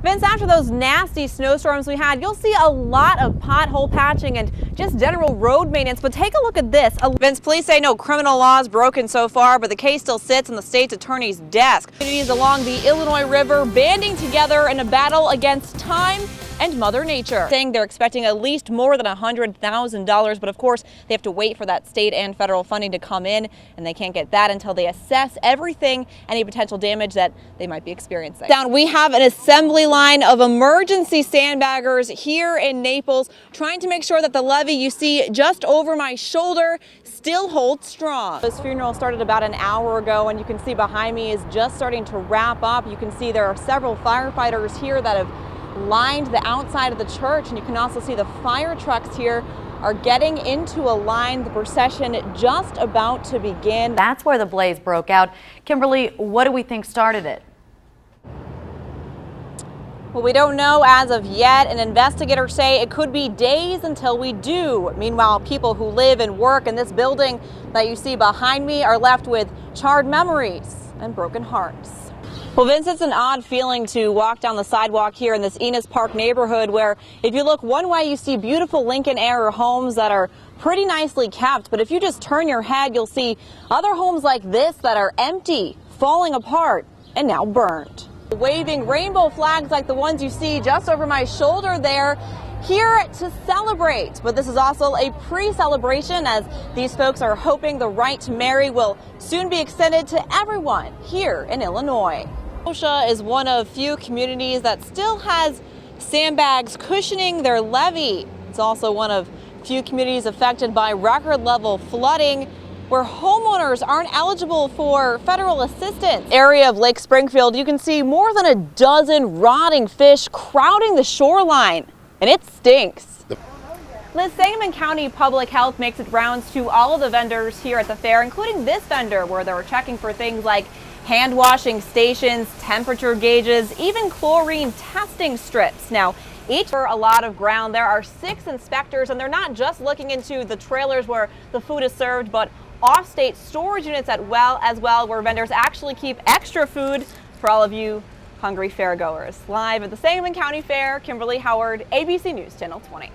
Vince, after those nasty snowstorms we had, you'll see a lot of pothole patching and just general road maintenance. But take a look at this. Vince, police say no criminal laws broken so far, but the case still sits on the state's attorney's desk. Communities along the Illinois River banding together in a battle against time and Mother Nature, saying they're expecting at least more than $100,000. But of course, they have to wait for that state and federal funding to come in, and they can't get that until they assess everything, any potential damage that they might be experiencing. Down, we have an assembly line of emergency sandbaggers here in Naples, trying to make sure that the levee you see just over my shoulder still holds strong. This funeral started about an hour ago, and you can see behind me is just starting to wrap up. You can see there are several firefighters here that have lined the outside of the church, and you can also see the fire trucks here are getting into a line. The procession just about to begin. That's where the blaze broke out. Kimberly, what do we think started it? Well, we don't know as of yet, and investigators say it could be days until we do. Meanwhile, people who live and work in this building that you see behind me are left with charred memories and broken hearts. Well, Vince, it's an odd feeling to walk down the sidewalk here in this Enos Park neighborhood where if you look one way, you see beautiful Lincoln-era homes that are pretty nicely kept. But if you just turn your head, you'll see other homes like this that are empty, falling apart, and now burned. Waving rainbow flags like the ones you see just over my shoulder there, here to celebrate. But this is also a pre-celebration, as these folks are hoping the right to marry will soon be extended to everyone here in Illinois. Kenosha is one of few communities that still has sandbags cushioning their levee. It's also one of few communities affected by record-level flooding, where homeowners aren't eligible for federal assistance. Area of Lake Springfield, you can see more than a dozen rotting fish crowding the shoreline, and it stinks. Liz, Sangamon County Public Health makes its rounds to all of the vendors here at the fair, including this vendor, where they were checking for things like hand washing stations, temperature gauges, even chlorine testing strips. Now, each for a lot of ground. There are 6 inspectors, and they're not just looking into the trailers where the food is served, but off-state storage units as well, where vendors actually keep extra food for all of you hungry fairgoers. Live at the Sangamon County Fair, Kimberly Howard, ABC News Channel 20.